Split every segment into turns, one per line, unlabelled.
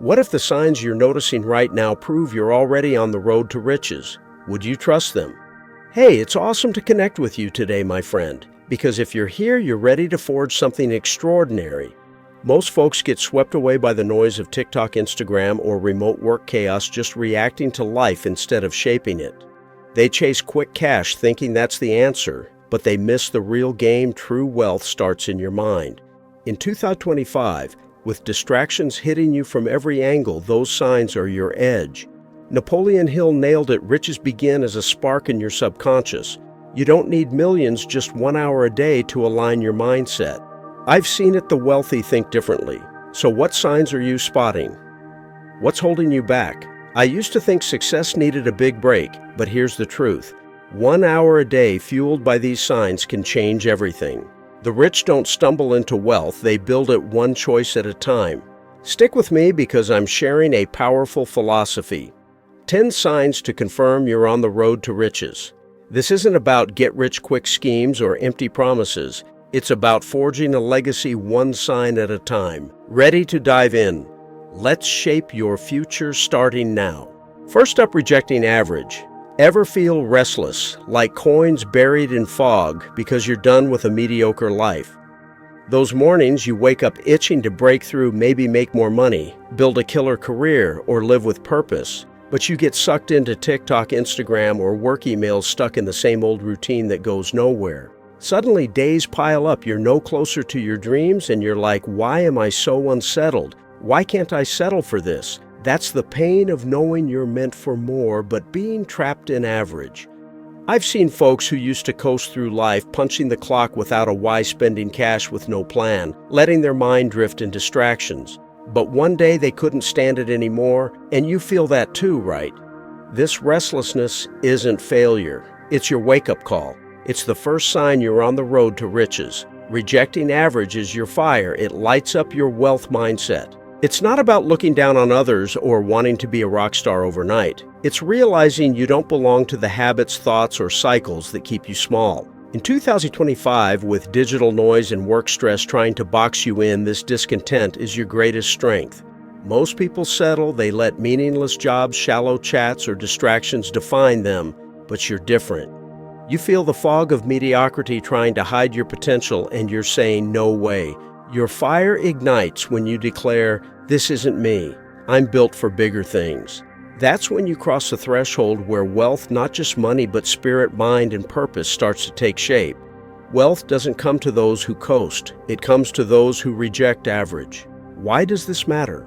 What if the signs you're noticing right now prove you're already on the road to riches? Would you trust them? Hey, it's awesome to connect with you today, my friend, because if you're here, you're ready to forge something extraordinary. Most folks get swept away by the noise of TikTok, Instagram, or remote work chaos, just reacting to life instead of shaping it. They chase quick cash thinking that's the answer, but they miss the real game. True wealth starts in your mind. In 2025, with distractions hitting you from every angle, those signs are your edge. Napoleon Hill nailed it. Riches begin as a spark in your subconscious. You don't need millions, just 1 hour a day to align your mindset. I've seen it. The wealthy think differently. So what signs are you spotting? What's holding you back? I used to think success needed a big break, but here's the truth. 1 hour a day fueled by these signs can change everything. The rich don't stumble into wealth, they build it one choice at a time. Stick with me because I'm sharing a powerful philosophy. 10 signs to confirm you're on the road to riches. This isn't about get-rich-quick schemes or empty promises. It's about forging a legacy one sign at a time. Ready to dive in? Let's shape your future starting now. First up, rejecting average. Ever feel restless, like coins buried in fog because you're done with a mediocre life? Those mornings you wake up itching to break through, maybe make more money, build a killer career, or live with purpose, but you get sucked into TikTok, Instagram, or work emails, stuck in the same old routine that goes nowhere. Suddenly days pile up, you're no closer to your dreams, and you're like, why am I so unsettled? Why can't I settle for this? That's the pain of knowing you're meant for more, but being trapped in average. I've seen folks who used to coast through life, punching the clock without a why, spending cash with no plan, letting their mind drift in distractions. But one day they couldn't stand it anymore, and you feel that too, right? This restlessness isn't failure. It's your wake-up call. It's the first sign you're on the road to riches. Rejecting average is your fire. It lights up your wealth mindset. It's not about looking down on others or wanting to be a rock star overnight. It's realizing you don't belong to the habits, thoughts, or cycles that keep you small. In 2025, with digital noise and work stress trying to box you in, this discontent is your greatest strength. Most people settle. They let meaningless jobs, shallow chats, or distractions define them, but you're different. You feel the fog of mediocrity trying to hide your potential, and you're saying, no way. Your fire ignites when you declare, this isn't me. I'm built for bigger things. That's when you cross the threshold where wealth, not just money, but spirit, mind, and purpose starts to take shape. Wealth doesn't come to those who coast. It comes to those who reject average. Why does this matter?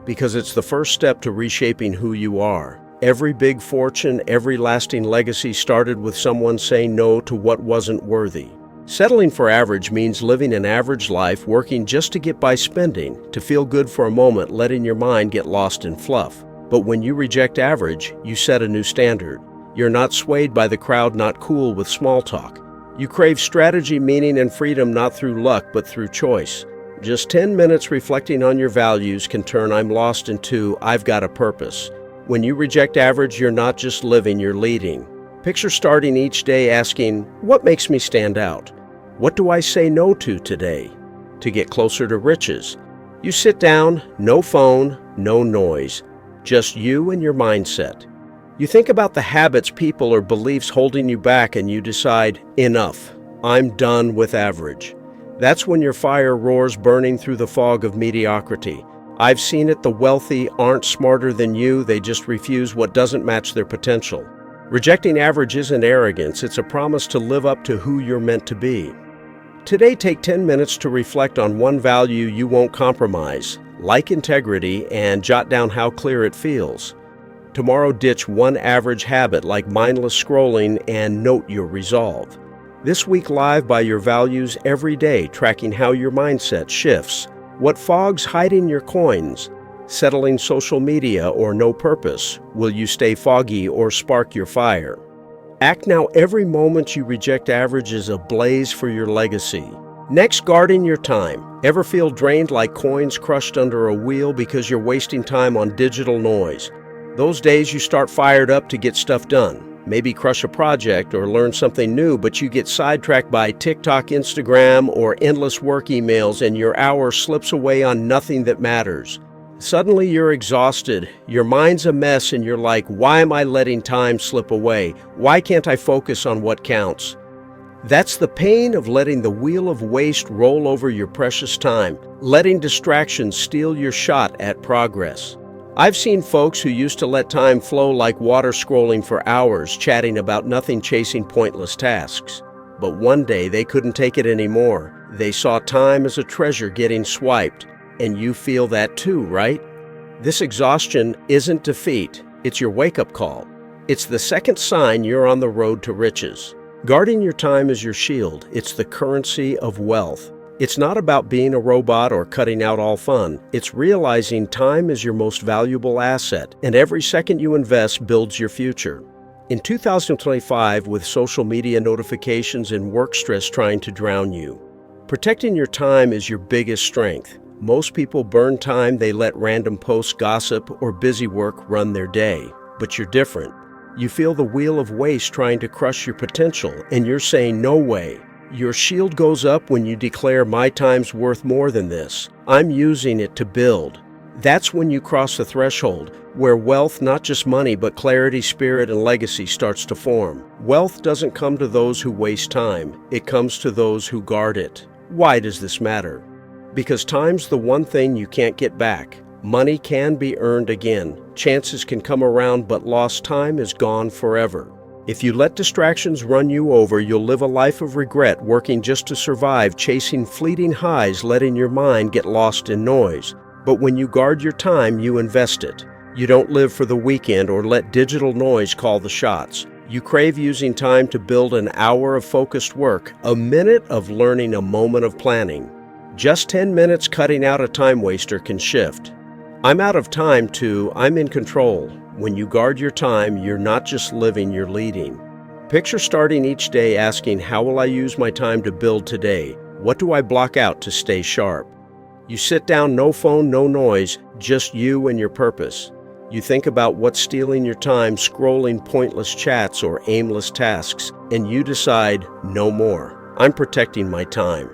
Because it's the first step to reshaping who you are. Every big fortune, every lasting legacy started with someone saying no to what wasn't worthy. Settling for average means living an average life, working just to get by, spending, to feel good for a moment, letting your mind get lost in fluff. But when you reject average, you set a new standard. You're not swayed by the crowd, not cool with small talk. You crave strategy, meaning, and freedom, not through luck, but through choice. Just 10 minutes reflecting on your values can turn I'm lost into I've got a purpose. When you reject average, you're not just living, you're leading. Picture starting each day asking, what makes me stand out? What do I say no to today? To get closer to riches. You sit down, no phone, no noise, just you and your mindset. You think about the habits, people, or beliefs holding you back, and you decide, enough, I'm done with average. That's when your fire roars, burning through the fog of mediocrity. I've seen it. The wealthy aren't smarter than you, they just refuse what doesn't match their potential. Rejecting average isn't arrogance, it's a promise to live up to who you're meant to be. Today, take 10 minutes to reflect on one value you won't compromise, like integrity, and jot down how clear it feels. Tomorrow, ditch one average habit like mindless scrolling and note your resolve. This week, live by your values every day, tracking how your mindset shifts. What fog's hiding your coins? Settling social media or no purpose? Will you stay foggy or spark your fire? Act now. Every moment you reject average is a blaze for your legacy. Next, guarding your time. Ever feel drained like coins crushed under a wheel because you're wasting time on digital noise? Those days you start fired up to get stuff done. Maybe crush a project or learn something new, but you get sidetracked by TikTok, Instagram, or endless work emails, and your hour slips away on nothing that matters. Suddenly you're exhausted, your mind's a mess, and you're like, why am I letting time slip away? Why can't I focus on what counts? That's the pain of letting the wheel of waste roll over your precious time, letting distractions steal your shot at progress. I've seen folks who used to let time flow like water, scrolling for hours, chatting about nothing, chasing pointless tasks. But one day they couldn't take it anymore. They saw time as a treasure getting swiped. And you feel that too, right? This exhaustion isn't defeat, it's your wake-up call. It's the second sign you're on the road to riches. Guarding your time is your shield. It's the currency of wealth. It's not about being a robot or cutting out all fun. It's realizing time is your most valuable asset, and every second you invest builds your future. In 2025, with social media notifications and work stress trying to drown you, protecting your time is your biggest strength. Most people burn time, they let random posts, gossip, or busy work run their day. But you're different. You feel the wheel of waste trying to crush your potential, and you're saying, no way. Your shield goes up when you declare, my time's worth more than this. I'm using it to build. That's when you cross the threshold, where wealth, not just money, but clarity, spirit, and legacy starts to form. Wealth doesn't come to those who waste time. It comes to those who guard it. Why does this matter? Because time's the one thing you can't get back. Money can be earned again. Chances can come around, but lost time is gone forever. If you let distractions run you over, you'll live a life of regret, working just to survive, chasing fleeting highs, letting your mind get lost in noise. But when you guard your time, you invest it. You don't live for the weekend or let digital noise call the shots. You crave using time to build an hour of focused work, a minute of learning, a moment of planning. Just 10 minutes cutting out a time waster can shift. I'm out of time to I'm in control. When you guard your time, you're not just living, you're leading. Picture starting each day asking, how will I use my time to build today? What do I block out to stay sharp? You sit down, no phone, no noise, just you and your purpose. You think about what's stealing your time, scrolling pointless chats or aimless tasks, and you decide, no more. I'm protecting my time.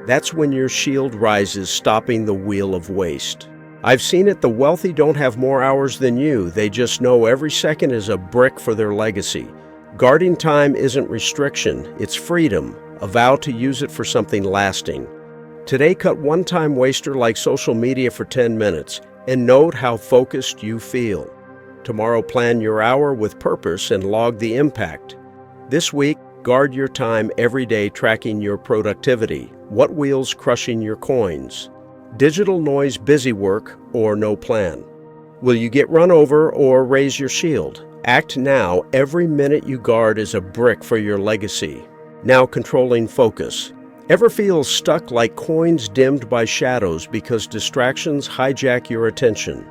That's when your shield rises, stopping the wheel of waste. I've seen it. The wealthy don't have more hours than you. They just know every second is a brick for their legacy. Guarding time isn't restriction, it's freedom, a vow to use it for something lasting. Today, cut one time waster like social media for 10 minutes and note how focused you feel. Tomorrow, plan your hour with purpose and log the impact. This week, guard your time every day, tracking your productivity. What wheel's crushing your coins? Digital noise, busy work, or no plan? Will you get run over or raise your shield? Act now. Every minute you guard is a brick for your legacy. Now, controlling focus. Ever feel stuck like coins dimmed by shadows because distractions hijack your attention?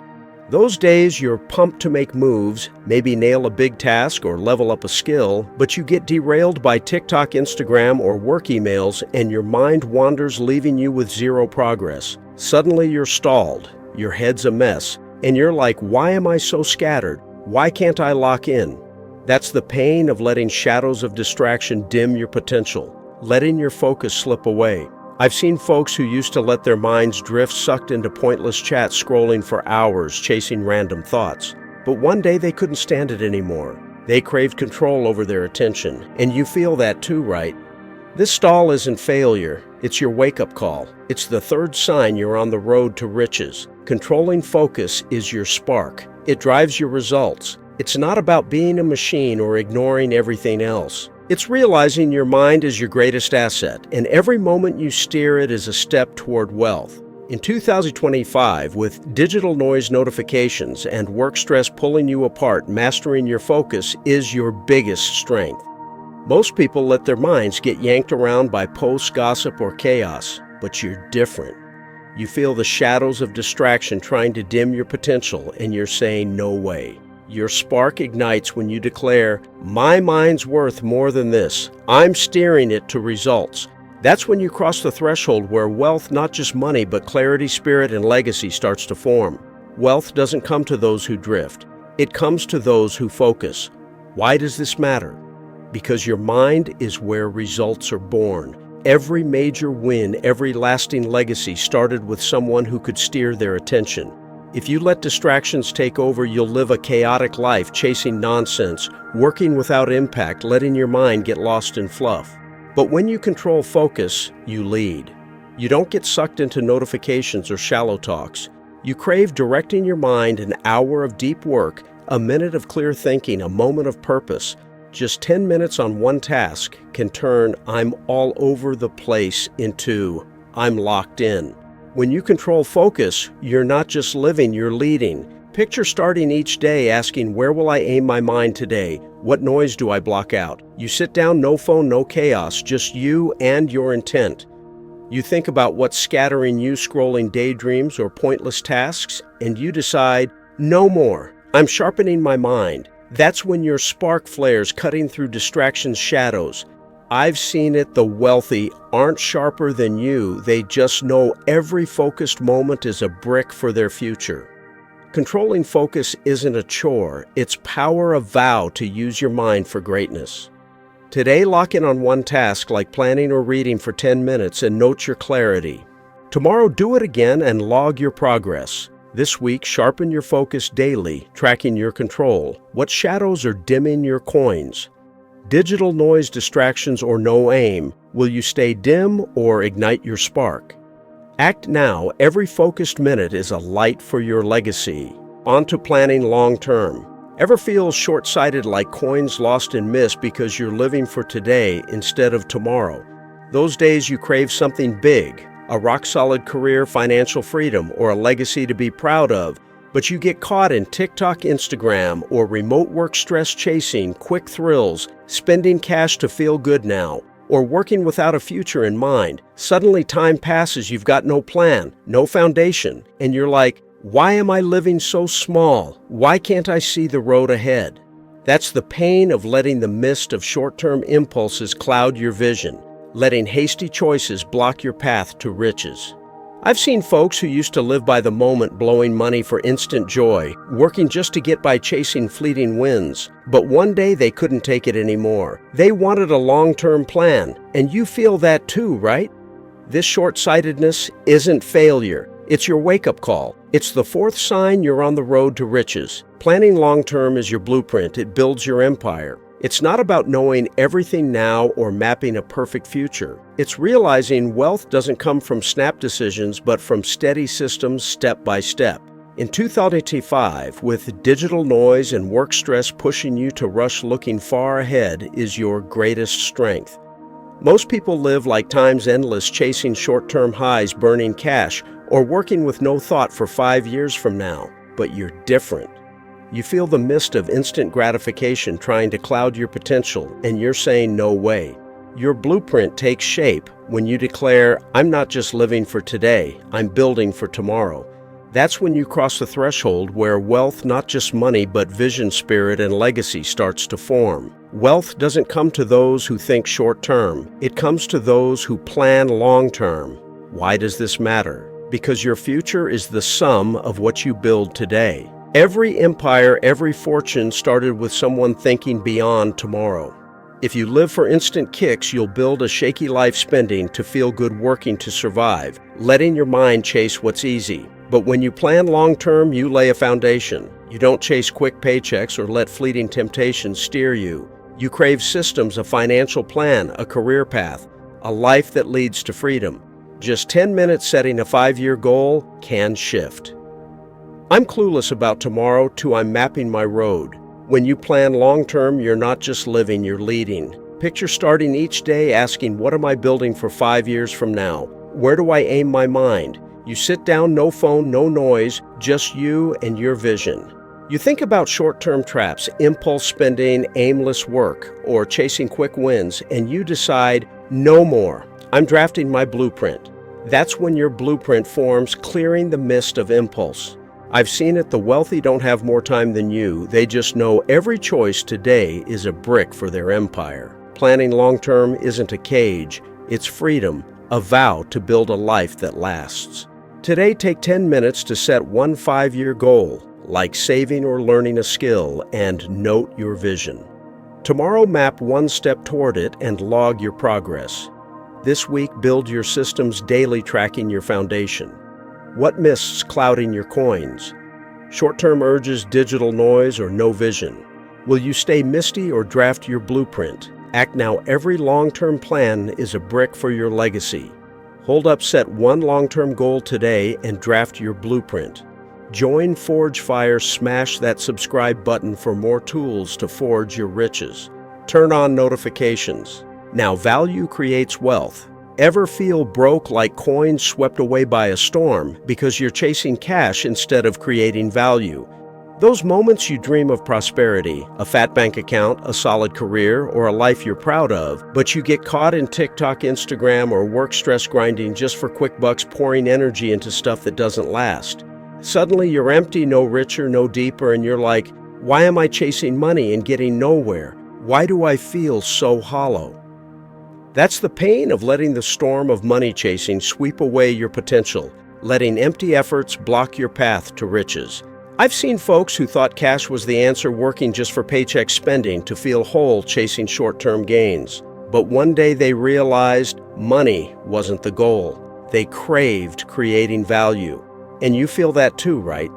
Those days you're pumped to make moves, maybe nail a big task or level up a skill, but you get derailed by TikTok, Instagram, or work emails, and your mind wanders, leaving you with zero progress. Suddenly you're stalled, your head's a mess, and you're like, why am I so scattered? Why can't I lock in? That's the pain of letting shadows of distraction dim your potential, letting your focus slip away. I've seen folks who used to let their minds drift, sucked into pointless chats, scrolling for hours, chasing random thoughts. But one day they couldn't stand it anymore. They craved control over their attention, and you feel that too, right? This stall isn't failure, it's your wake-up call. It's the third sign you're on the road to riches. Controlling focus is your spark. It drives your results. It's not about being a machine or ignoring everything else. It's realizing your mind is your greatest asset, and every moment you steer it is a step toward wealth. In 2025, with digital noise notifications and work stress pulling you apart, mastering your focus is your biggest strength. Most people let their minds get yanked around by posts, gossip, or chaos, but you're different. You feel the shadows of distraction trying to dim your potential, and you're saying, no way. Your spark ignites when you declare, my mind's worth more than this. I'm steering it to results. That's when you cross the threshold where wealth, not just money, but clarity, spirit, and legacy starts to form. Wealth doesn't come to those who drift. It comes to those who focus. Why does this matter? Because your mind is where results are born. Every major win, every lasting legacy started with someone who could steer their attention. If you let distractions take over, you'll live a chaotic life, chasing nonsense, working without impact, letting your mind get lost in fluff. But when you control focus, you lead. You don't get sucked into notifications or shallow talks. You crave directing your mind, an hour of deep work, a minute of clear thinking, a moment of purpose. Just 10 minutes on one task can turn "I'm all over the place" into "I'm locked in." When you control focus, you're not just living, you're leading. Picture starting each day asking, where will I aim my mind today? What noise do I block out? You sit down, no phone, no chaos, just you and your intent. You think about what's scattering you, scrolling daydreams or pointless tasks, and you decide, no more. I'm sharpening my mind. That's when your spark flares, cutting through distraction's shadows. I've seen it. The wealthy aren't sharper than you. They just know every focused moment is a brick for their future. Controlling focus isn't a chore. It's power of vow to use your mind for greatness. Today, lock in on one task like planning or reading for 10 minutes and note your clarity. Tomorrow, do it again and log your progress. This week, sharpen your focus daily, tracking your control. What shadows are dimming your coins? Digital noise, distractions, or no aim, will you stay dim or ignite your spark? Act now. Every focused minute is a light for your legacy. On to planning long term. Ever feel short-sighted, like coins lost in mist because you're living for today instead of tomorrow? Those days you crave something big, a rock-solid career, financial freedom, or a legacy to be proud of, but you get caught in TikTok, Instagram, or remote work stress, chasing quick thrills, spending cash to feel good now, or working without a future in mind. Suddenly time passes, you've got no plan, no foundation, and you're like, why am I living so small? Why can't I see the road ahead? That's the pain of letting the mist of short-term impulses cloud your vision, letting hasty choices block your path to riches. I've seen folks who used to live by the moment, blowing money for instant joy, working just to get by, chasing fleeting wins. But one day they couldn't take it anymore. They wanted a long-term plan, and you feel that too, right? This short-sightedness isn't failure. It's your wake-up call. It's the fourth sign you're on the road to riches. Planning long-term is your blueprint. It builds your empire. It's not about knowing everything now or mapping a perfect future. It's realizing wealth doesn't come from snap decisions, but from steady systems, step by step. In 2025, with digital noise and work stress pushing you to rush, looking far ahead is your greatest strength. Most people live like time's endless, chasing short-term highs, burning cash, or working with no thought for 5 years from now. But you're different. You feel the mist of instant gratification trying to cloud your potential, and you're saying no way. Your blueprint takes shape when you declare, I'm not just living for today, I'm building for tomorrow. That's when you cross the threshold where wealth, not just money, but vision, spirit, and legacy starts to form. Wealth doesn't come to those who think short-term. It comes to those who plan long-term. Why does this matter? Because your future is the sum of what you build today. Every empire, every fortune started with someone thinking beyond tomorrow. If you live for instant kicks, you'll build a shaky life, spending to feel good, working to survive, letting your mind chase what's easy. But when you plan long-term, you lay a foundation. You don't chase quick paychecks or let fleeting temptations steer you. You crave systems, a financial plan, a career path, a life that leads to freedom. Just 10 minutes setting a 5-year goal can shift. I'm clueless about tomorrow to I'm mapping my road. When you plan long-term, you're not just living, you're leading. Picture starting each day asking, what am I building for 5 years from now? Where do I aim my mind? You sit down, no phone, no noise, just you and your vision. You think about short-term traps, impulse spending, aimless work, or chasing quick wins, and you decide, no more. I'm drafting my blueprint. That's when your blueprint forms, clearing the mist of impulse. I've seen it. The wealthy don't have more time than you. They just know every choice today is a brick for their empire. Planning long-term isn't a cage. It's freedom, a vow to build a life that lasts. Today, take 10 minutes to set one 5-year goal, like saving or learning a skill, and note your vision. Tomorrow, map one step toward it and log your progress. This week, build your systems daily, tracking your foundation. What mists clouding your coins? Short-term urges, digital noise, or no vision? Will you stay misty or draft your blueprint? Act now. Every long-term plan is a brick for your legacy. Hold up, set one long-term goal today and draft your blueprint. Join Forge Fire, smash that subscribe button for more tools to forge your riches. Turn on notifications. Now, value creates wealth. Ever feel broke like coins swept away by a storm because you're chasing cash instead of creating value? Those moments you dream of prosperity, a fat bank account, a solid career, or a life you're proud of, but you get caught in TikTok, Instagram, or work stress grinding just for quick bucks, pouring energy into stuff that doesn't last. Suddenly you're empty, no richer, no deeper, and you're like, why am I chasing money and getting nowhere? Why do I feel so hollow? That's the pain of letting the storm of money chasing sweep away your potential, letting empty efforts block your path to riches. I've seen folks who thought cash was the answer, working just for paycheck spending to feel whole, chasing short-term gains. But one day they realized money wasn't the goal. They craved creating value. And you feel that too, right?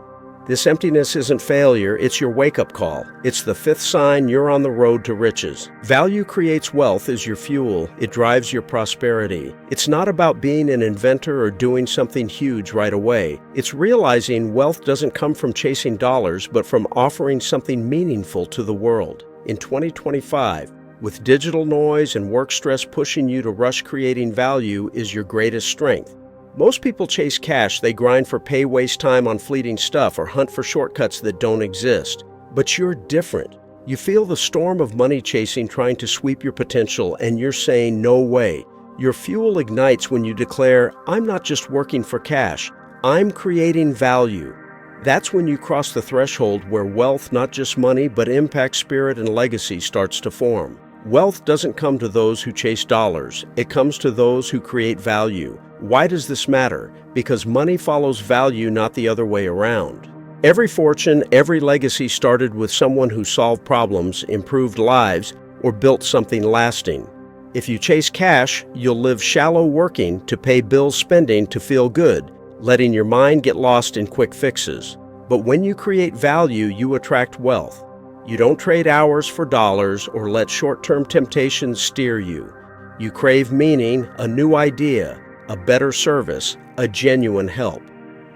This emptiness isn't failure, it's your wake-up call. It's the fifth sign you're on the road to riches. Value creates wealth is your fuel. It drives your prosperity. It's not about being an inventor or doing something huge right away. It's realizing wealth doesn't come from chasing dollars, but from offering something meaningful to the world. In 2025, with digital noise and work stress pushing you to rush, creating value is your greatest strength. Most people chase cash, they grind for pay, waste time on fleeting stuff, or hunt for shortcuts that don't exist. But you're different. You feel the storm of money chasing trying to sweep your potential, and you're saying, no way. Your fuel ignites when you declare, I'm not just working for cash, I'm creating value. That's when you cross the threshold where wealth, not just money, but impact, spirit, and legacy starts to form. Wealth doesn't come to those who chase dollars. It comes to those who create value. Why does this matter? Because money follows value, not the other way around. Every fortune, every legacy started with someone who solved problems, improved lives, or built something lasting. If you chase cash, you'll live shallow, working to pay bills, spending to feel good, letting your mind get lost in quick fixes. But when you create value, you attract wealth. You don't trade hours for dollars or let short-term temptations steer you. You crave meaning, a new idea, a better service, a genuine help.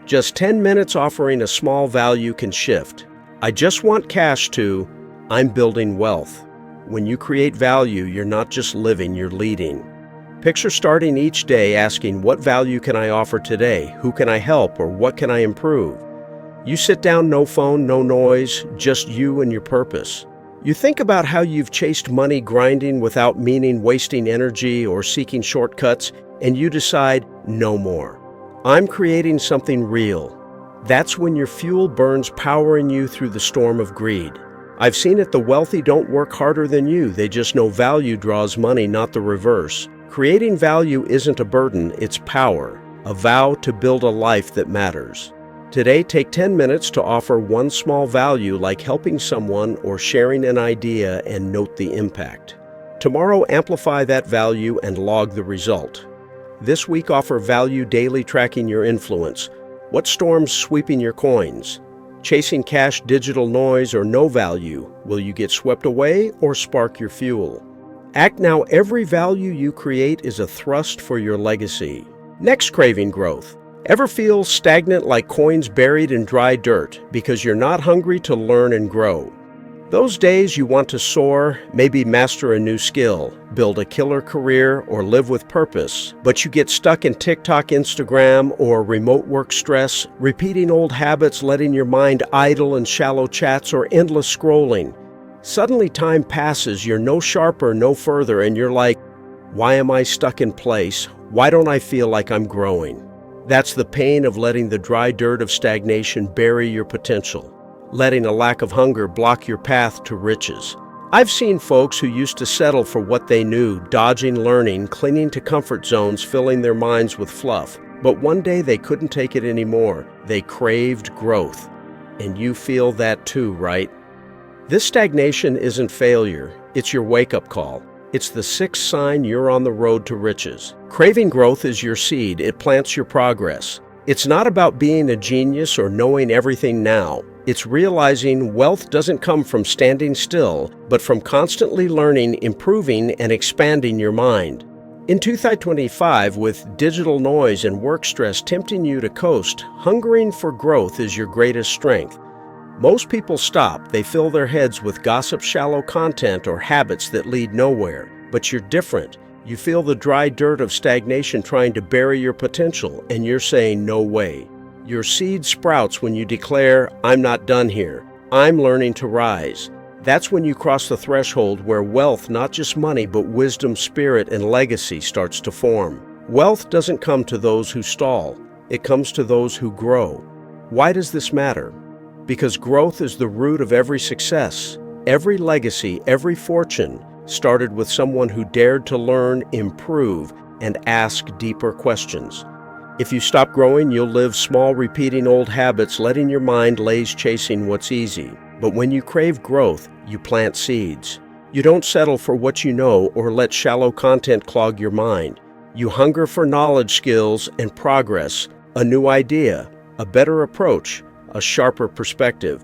Just 10 minutes offering a small value can shift. I just want cash to, I'm building wealth. When you create value, you're not just living, you're leading. Picture starting each day asking, what value can I offer today? Who can I help, or what can I improve? You sit down, no phone, no noise, just you and your purpose. You think about how you've chased money, grinding without meaning, wasting energy, or seeking shortcuts, and you decide, no more. I'm creating something real. That's when your fuel burns, powering you through the storm of greed. I've seen it. The wealthy don't work harder than you. They just know value draws money, not the reverse. Creating value isn't a burden, it's power, a vow to build a life that matters. Today, take 10 minutes to offer one small value, like helping someone or sharing an idea, and note the impact. Tomorrow, amplify that value and log the result. This week, offer value daily, tracking your influence. What storm's sweeping your coins? Chasing cash, digital noise, or no value? Will you get swept away or spark your fuel? Act now. Every value you create is a thrust for your legacy. Next, craving growth. Ever feel stagnant like coins buried in dry dirt because you're not hungry to learn and grow? Those days you want to soar, maybe master a new skill, build a killer career, or live with purpose, but you get stuck in TikTok, Instagram, or remote work stress, repeating old habits, letting your mind idle in shallow chats or endless scrolling. Suddenly time passes, you're no sharper, no further, and you're like, why am I stuck in place? Why don't I feel like I'm growing? That's the pain of letting the dry dirt of stagnation bury your potential, letting a lack of hunger block your path to riches. I've seen folks who used to settle for what they knew, dodging learning, clinging to comfort zones, filling their minds with fluff. But one day they couldn't take it anymore. They craved growth. And you feel that too, right? This stagnation isn't failure, it's your wake-up call. It's the sixth sign you're on the road to riches. Craving growth is your seed. It plants your progress. It's not about being a genius or knowing everything now. It's realizing wealth doesn't come from standing still, but from constantly learning, improving, and expanding your mind. In 2025, with digital noise and work stress tempting you to coast, hungering for growth is your greatest strength. Most people stop. They fill their heads with gossip, shallow content, or habits that lead nowhere. But you're different. You feel the dry dirt of stagnation trying to bury your potential, and you're saying, no way. Your seed sprouts when you declare, I'm not done here. I'm learning to rise. That's when you cross the threshold where wealth, not just money, but wisdom, spirit, and legacy starts to form. Wealth doesn't come to those who stall. It comes to those who grow. Why does this matter? Because growth is the root of every success. Every legacy, every fortune started with someone who dared to learn, improve, and ask deeper questions. If you stop growing, you'll live small, repeating old habits, letting your mind laze chasing what's easy. But when you crave growth, you plant seeds. You don't settle for what you know or let shallow content clog your mind. You hunger for knowledge, skills, and progress, a new idea, a better approach, a sharper perspective.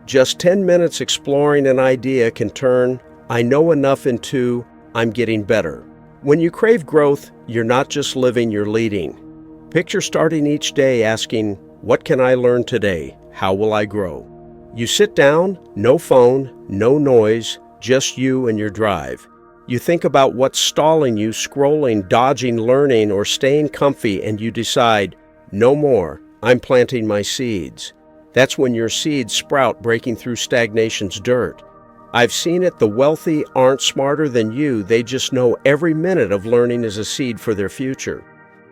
Just 10 minutes exploring an idea can turn I know enough into I'm getting better. When you crave growth, you're not just living, you're leading. Picture starting each day asking, what can I learn today? How will I grow? You sit down, no phone, no noise, just you and your drive. You think about what's stalling you, scrolling, dodging, learning, or staying comfy, and you decide, no more, I'm planting my seeds. That's when your seeds sprout, breaking through stagnation's dirt. I've seen it. The wealthy aren't smarter than you. They just know every minute of learning is a seed for their future.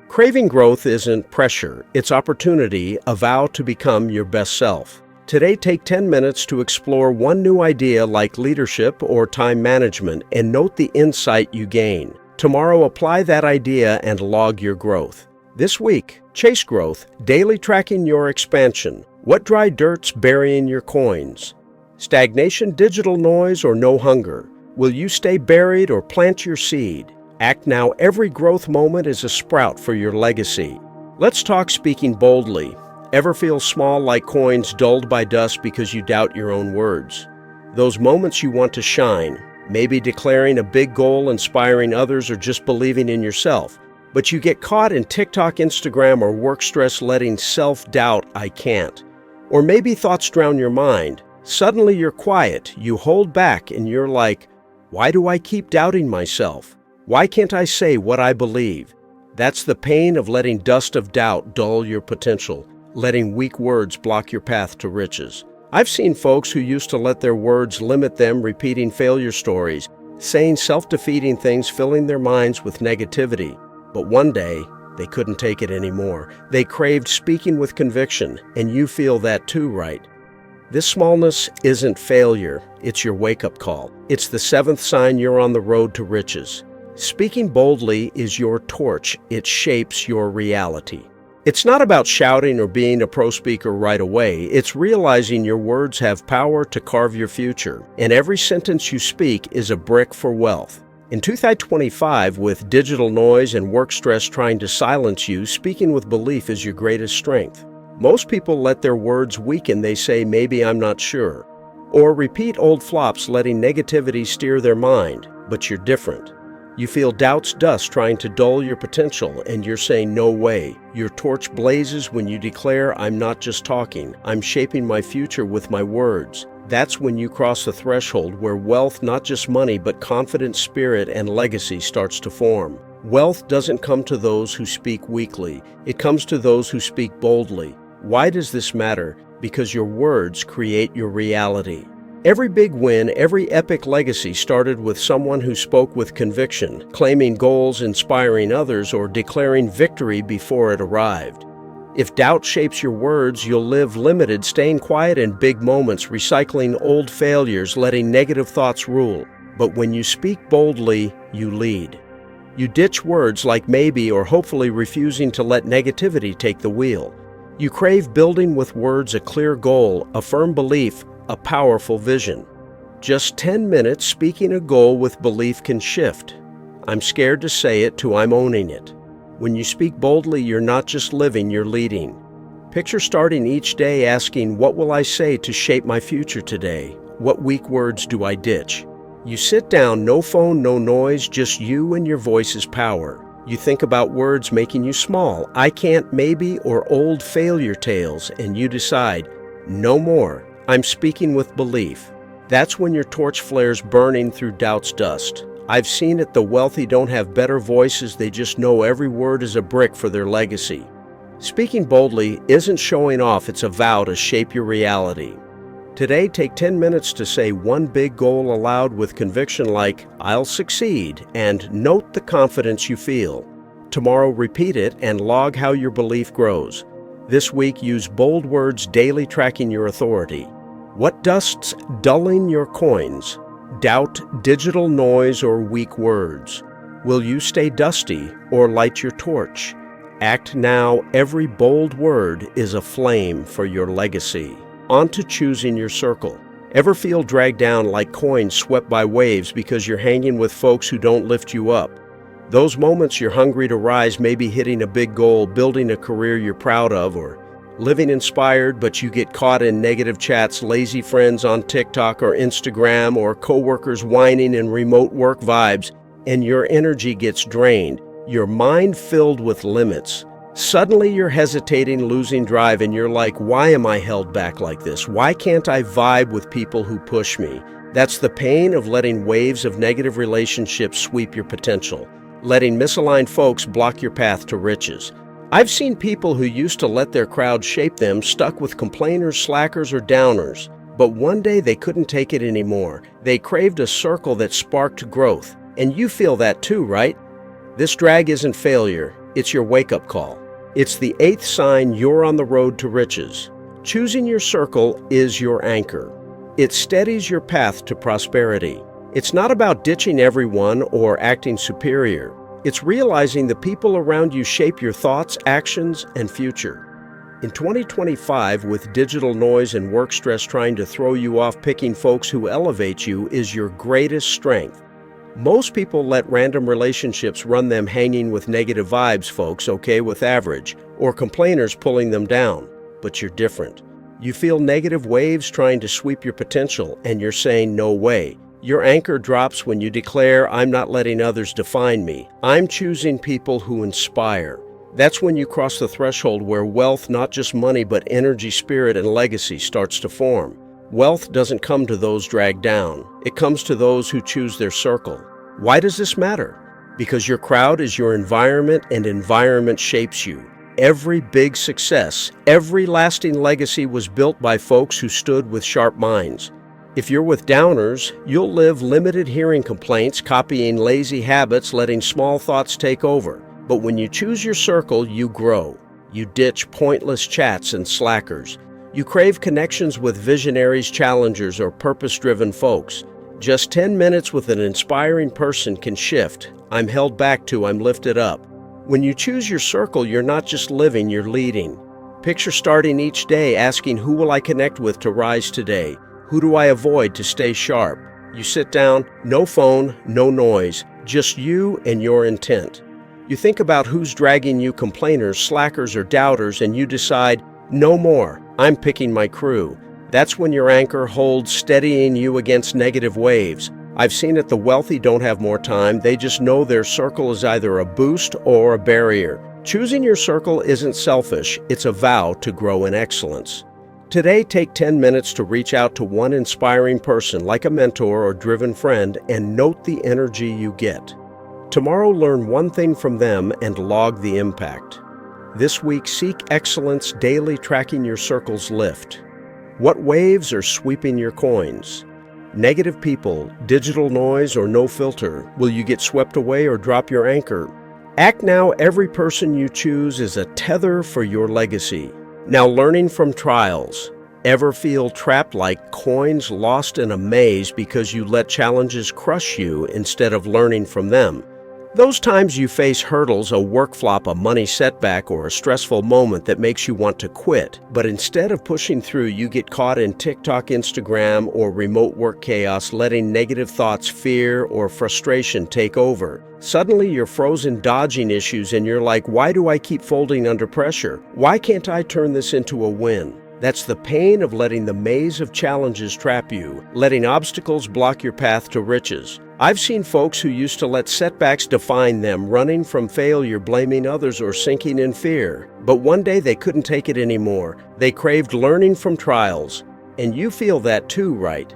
Craving growth isn't pressure. It's opportunity, a vow to become your best self. Today, take 10 minutes to explore one new idea like leadership or time management and note the insight you gain. Tomorrow, apply that idea and log your growth. This week, chase growth, daily tracking your expansion. What dry dirt's burying your coins? Stagnation, digital noise, or no hunger? Will you stay buried or plant your seed? Act now. Every growth moment is a sprout for your legacy. Let's talk speaking boldly. Ever feel small like coins dulled by dust because you doubt your own words? Those moments you want to shine, maybe declaring a big goal, inspiring others, or just believing in yourself. But you get caught in TikTok, Instagram, or work stress letting self-doubt, I can't. Or maybe thoughts drown your mind. Suddenly you're quiet, you hold back, and you're like, why do I keep doubting myself? Why can't I say what I believe? That's the pain of letting dust of doubt dull your potential, letting weak words block your path to riches. I've seen folks who used to let their words limit them, repeating failure stories, saying self-defeating things, filling their minds with negativity. But one day, they couldn't take it anymore. They craved speaking with conviction, and you feel that too, right? This smallness isn't failure, it's your wake-up call. It's the seventh sign you're on the road to riches. Speaking boldly is your torch. It shapes your reality. It's not about shouting or being a pro speaker right away. It's realizing your words have power to carve your future, and every sentence you speak is a brick for wealth. In 2025, with digital noise and work stress trying to silence you, speaking with belief is your greatest strength. Most people let their words weaken. They say, maybe I'm not sure, or repeat old flops, letting negativity steer their mind. But you're different. You feel doubt's dust trying to dull your potential, and you're saying, no way. Your torch blazes when you declare, I'm not just talking, I'm shaping my future with my words. That's when you cross the threshold where wealth, not just money, but confident spirit and legacy starts to form. Wealth doesn't come to those who speak weakly. It comes to those who speak boldly. Why does this matter? Because your words create your reality. Every big win, every epic legacy started with someone who spoke with conviction, claiming goals, inspiring others, or declaring victory before it arrived. If doubt shapes your words, you'll live limited, staying quiet in big moments, recycling old failures, letting negative thoughts rule. But when you speak boldly, you lead. You ditch words like maybe or hopefully, refusing to let negativity take the wheel. You crave building with words a clear goal, a firm belief, a powerful vision. Just 10 minutes speaking a goal with belief can shift. I'm scared to say it to I'm owning it. When you speak boldly, you're not just living, you're leading. Picture starting each day asking, what will I say to shape my future today? What weak words do I ditch? You sit down, no phone, no noise, just you and your voice's power. You think about words making you small, I can't, maybe, or old failure tales, and you decide, no more. I'm speaking with belief. That's when your torch flares burning through doubt's dust. I've seen it, the wealthy don't have better voices, they just know every word is a brick for their legacy. Speaking boldly isn't showing off, it's a vow to shape your reality. Today, take 10 minutes to say one big goal aloud with conviction like, I'll succeed, and note the confidence you feel. Tomorrow, repeat it and log how your belief grows. This week, use bold words daily tracking your authority. What dust's dulling your coins? Doubt, digital noise, or weak words? Will you stay dusty or light your torch? Act now, every bold word is a flame for your legacy. On to choosing your circle. Ever feel dragged down like coins swept by waves because you're hanging with folks who don't lift you up? Those moments you're hungry to rise, maybe hitting a big goal, building a career you're proud of, or living inspired, but you get caught in negative chats, lazy friends on TikTok or Instagram, or coworkers whining in remote work vibes, and your energy gets drained. Your mind filled with limits. Suddenly you're hesitating, losing drive, and you're like, why am I held back like this? Why can't I vibe with people who push me? That's the pain of letting waves of negative relationships sweep your potential, letting misaligned folks block your path to riches. I've seen people who used to let their crowd shape them stuck with complainers, slackers, or downers, but one day they couldn't take it anymore. They craved a circle that sparked growth, and you feel that too, right? This drag isn't failure, it's your wake-up call. It's the 8th sign you're on the road to riches. Choosing your circle is your anchor. It steadies your path to prosperity. It's not about ditching everyone or acting superior. It's realizing the people around you shape your thoughts, actions, and future. In 2025, with digital noise and work stress trying to throw you off, picking folks who elevate you is your greatest strength. Most people let random relationships run them hanging with negative vibes, folks, okay with average, or complainers pulling them down. But you're different. You feel negative waves trying to sweep your potential, and you're saying no way. Your anchor drops when you declare, I'm not letting others define me. I'm choosing people who inspire. That's when you cross the threshold where wealth, not just money, but energy, spirit, and legacy starts to form. Wealth doesn't come to those dragged down. It comes to those who choose their circle. Why does this matter? Because your crowd is your environment, and environment shapes you. Every big success, every lasting legacy was built by folks who stood with sharp minds. If you're with downers, you'll live limited hearing complaints, copying lazy habits, letting small thoughts take over. But when you choose your circle, you grow. You ditch pointless chats and slackers. You crave connections with visionaries, challengers, or purpose-driven folks. Just 10 minutes with an inspiring person can shift. I'm held back to, I'm lifted up. When you choose your circle, you're not just living, you're leading. Picture starting each day asking, who will I connect with to rise today? Who do I avoid to stay sharp? You sit down, no phone, no noise, just you and your intent. You think about who's dragging you, complainers, slackers, or doubters, and you decide, no more. I'm picking my crew. That's when your anchor holds, steadying you against negative waves. I've seen it, the wealthy don't have more time. They just know their circle is either a boost or a barrier. Choosing your circle isn't selfish. It's a vow to grow in excellence. Today, take 10 minutes to reach out to one inspiring person, like a mentor or driven friend, and note the energy you get. Tomorrow, learn one thing from them and log the impact. This week, seek excellence, daily tracking your circle's lift. What waves are sweeping your coins? Negative people, digital noise, or no filter? Will you get swept away or drop your anchor? Act now, every person you choose is a tether for your legacy. Now, learning from trials. Ever feel trapped like coins lost in a maze because you let challenges crush you instead of learning from them? Those times you face hurdles, a work flop, a money setback, or a stressful moment that makes you want to quit, but instead of pushing through, you get caught in TikTok, Instagram, or remote work chaos, letting negative thoughts, fear, or frustration take over. Suddenly you're frozen dodging issues and you're like, why do I keep folding under pressure? Why can't I turn this into a win? That's the pain of letting the maze of challenges trap you, letting obstacles block your path to riches. I've seen folks who used to let setbacks define them, running from failure, blaming others, or sinking in fear. But one day they couldn't take it anymore. They craved learning from trials. And you feel that too, right?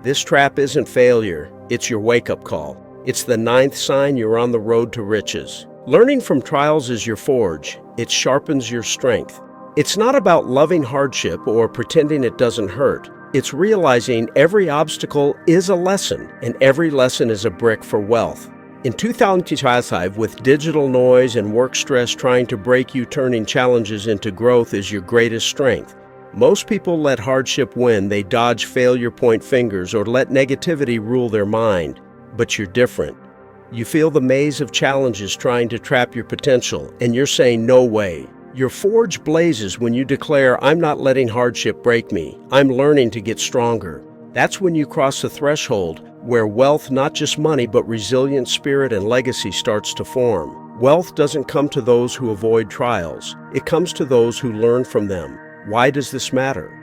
This trap isn't failure. It's your wake-up call. It's the 9th sign you're on the road to riches. Learning from trials is your forge. It sharpens your strength. It's not about loving hardship or pretending it doesn't hurt. It's realizing every obstacle is a lesson, and every lesson is a brick for wealth. In 2025, with digital noise and work stress trying to break you, turning challenges into growth is your greatest strength. Most people let hardship win. They dodge failure, point fingers, or let negativity rule their mind. But you're different. You feel the maze of challenges trying to trap your potential, and you're saying, no way. Your forge blazes when you declare, I'm not letting hardship break me. I'm learning to get stronger. That's when you cross the threshold where wealth, not just money, but resilient spirit and legacy starts to form. Wealth doesn't come to those who avoid trials. It comes to those who learn from them. Why does this matter?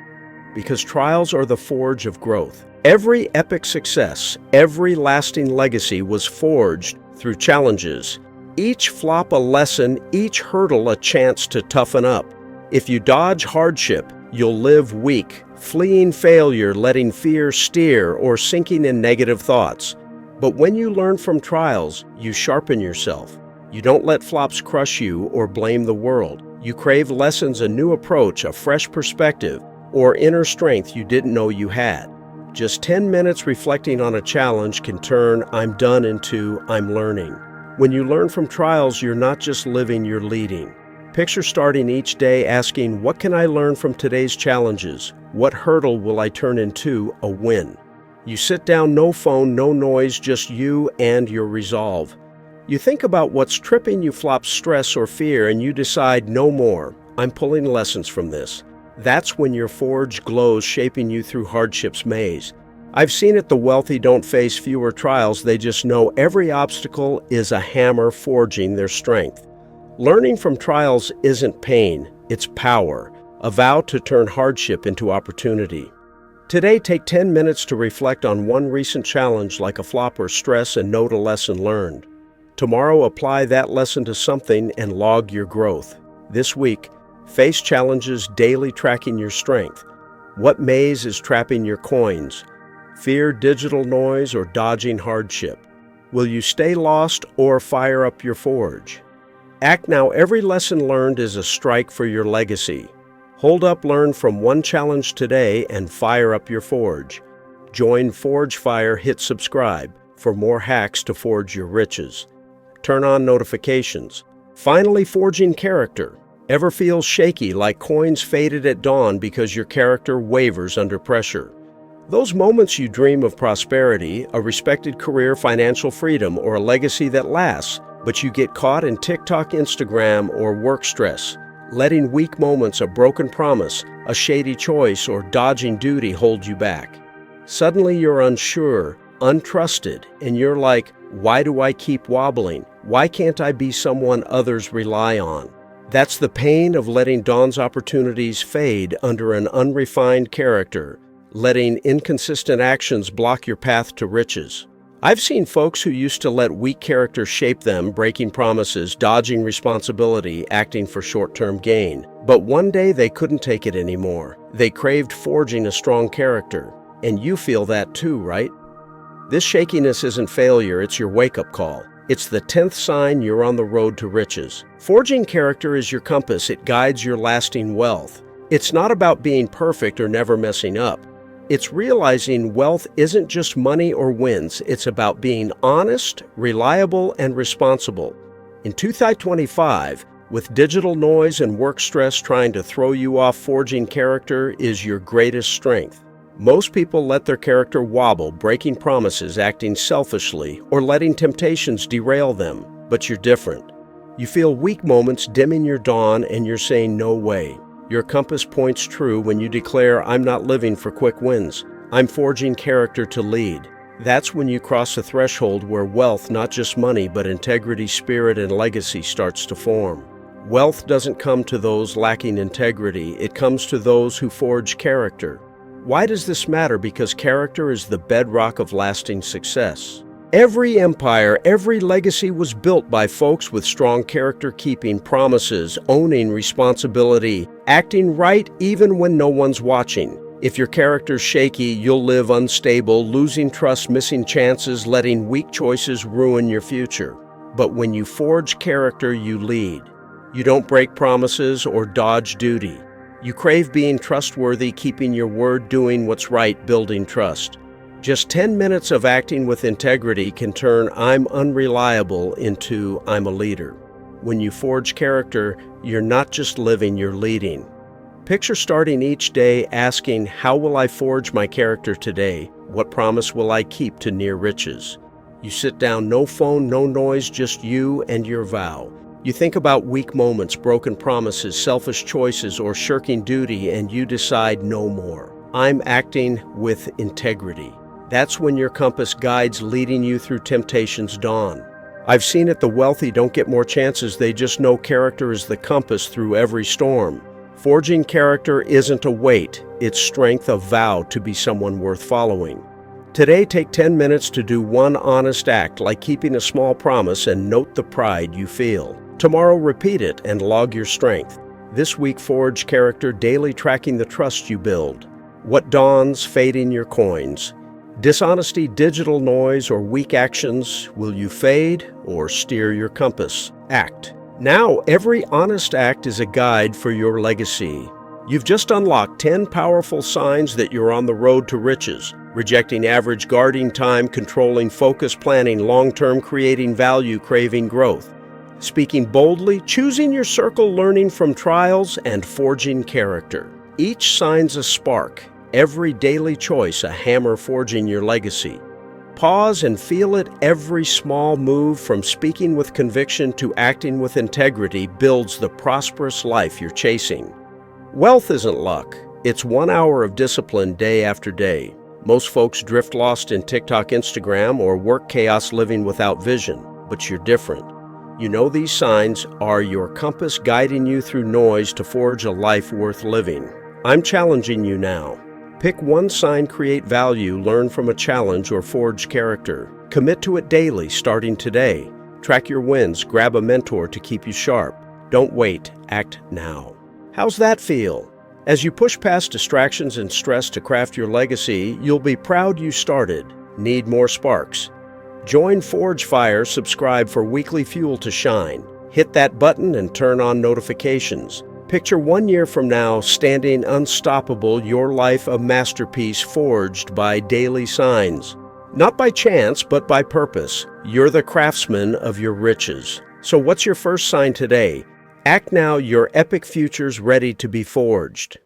Because trials are the forge of growth. Every epic success, every lasting legacy was forged through challenges. Each flop a lesson, each hurdle a chance to toughen up. If you dodge hardship, you'll live weak, fleeing failure, letting fear steer, or sinking in negative thoughts. But when you learn from trials, you sharpen yourself. You don't let flops crush you or blame the world. You crave lessons, a new approach, a fresh perspective, or inner strength you didn't know you had. Just 10 minutes reflecting on a challenge can turn I'm done into I'm learning. When you learn from trials, you're not just living, you're leading. Picture starting each day asking, what can I learn from today's challenges? What hurdle will I turn into a win? You sit down, no phone, no noise, just you and your resolve. You think about what's tripping you, flop, stress, or fear, and you decide no more. I'm pulling lessons from this. That's when your forge glows, shaping you through hardship's maze. I've seen it, the wealthy don't face fewer trials, they just know every obstacle is a hammer forging their strength. Learning from trials isn't pain, it's power, a vow to turn hardship into opportunity. Today, take 10 minutes to reflect on one recent challenge like a flop or stress and note a lesson learned. Tomorrow, apply that lesson to something and log your growth. This week, face challenges daily, tracking your strength. What maze is trapping your coins? Fear, digital noise, or dodging hardship? Will you stay lost or fire up your forge? Act now. Every lesson learned is a strike for your legacy. Hold up, learn from one challenge today and fire up your forge. Join Forge Fire, hit subscribe for more hacks to forge your riches. Turn on notifications. Finally, forging character. Ever feel shaky, like coins faded at dawn because your character wavers under pressure? Those moments you dream of prosperity, a respected career, financial freedom, or a legacy that lasts, but you get caught in TikTok, Instagram, or work stress, letting weak moments, a broken promise, a shady choice, or dodging duty hold you back. Suddenly you're unsure, untrusted, and you're like, why do I keep wobbling? Why can't I be someone others rely on? That's the pain of letting dawn's opportunities fade under an unrefined character, letting inconsistent actions block your path to riches. I've seen folks who used to let weak character shape them, breaking promises, dodging responsibility, acting for short-term gain. But one day they couldn't take it anymore. They craved forging a strong character. And you feel that too, right? This shakiness isn't failure, it's your wake-up call. It's the 10th sign you're on the road to riches. Forging character is your compass. It guides your lasting wealth. It's not about being perfect or never messing up. It's realizing wealth isn't just money or wins. It's about being honest, reliable, and responsible. In 2025, with digital noise and work stress trying to throw you off, forging character is your greatest strength. Most people let their character wobble, breaking promises, acting selfishly, or letting temptations derail them. But you're different. You feel weak moments dimming your dawn and you're saying no way. Your compass points true when you declare, I'm not living for quick wins. I'm forging character to lead. That's when you cross a threshold where wealth, not just money, but integrity, spirit, and legacy starts to form. Wealth doesn't come to those lacking integrity. It comes to those who forge character. Why does this matter? Because character is the bedrock of lasting success. Every empire, every legacy was built by folks with strong character, keeping promises, owning responsibility, acting right even when no one's watching. If your character's shaky, you'll live unstable, losing trust, missing chances, letting weak choices ruin your future. But when you forge character, you lead. You don't break promises or dodge duty. You crave being trustworthy, keeping your word, doing what's right, building trust. Just 10 minutes of acting with integrity can turn I'm unreliable into I'm a leader. When you forge character, you're not just living, you're leading. Picture starting each day asking, how will I forge my character today? What promise will I keep to near riches? You sit down, no phone, no noise, just you and your vow. You think about weak moments, broken promises, selfish choices, or shirking duty, and you decide no more. I'm acting with integrity. That's when your compass guides, leading you through temptation's dawn. I've seen it, the wealthy don't get more chances, they just know character is the compass through every storm. Forging character isn't a weight, it's strength, a vow to be someone worth following. Today, take 10 minutes to do one honest act, like keeping a small promise, and note the pride you feel. Tomorrow, repeat it and log your strength. This week, forge character, daily tracking the trust you build. What dawns, fading your coins. Dishonesty, digital noise, or weak actions, will you fade or steer your compass? Act. Now, every honest act is a guide for your legacy. You've just unlocked 10 powerful signs that you're on the road to riches. Rejecting average, guarding time, controlling focus, planning long-term, creating value, craving growth. Speaking boldly, choosing your circle, learning from trials, and forging character. Each sign's a spark. Every daily choice a hammer forging your legacy. Pause and feel it. Every small move, from speaking with conviction to acting with integrity, builds the prosperous life you're chasing. Wealth isn't luck. It's 1 hour of discipline day after day. Most folks drift lost in TikTok, Instagram, or work chaos, living without vision. But you're different. You know these signs are your compass, guiding you through noise to forge a life worth living. I'm challenging you now. Pick one sign, create value, learn from a challenge, or forge character. Commit to it daily, starting today. Track your wins, grab a mentor to keep you sharp. Don't wait, act now. How's that feel? As you push past distractions and stress to craft your legacy, you'll be proud you started. Need more sparks? Join Forge Fire, subscribe for weekly fuel to shine. Hit that button and turn on notifications. Picture 1 year from now, standing unstoppable, your life a masterpiece forged by daily signs. Not by chance, but by purpose. You're the craftsman of your riches. So what's your first sign today? Act now, your epic future's ready to be forged.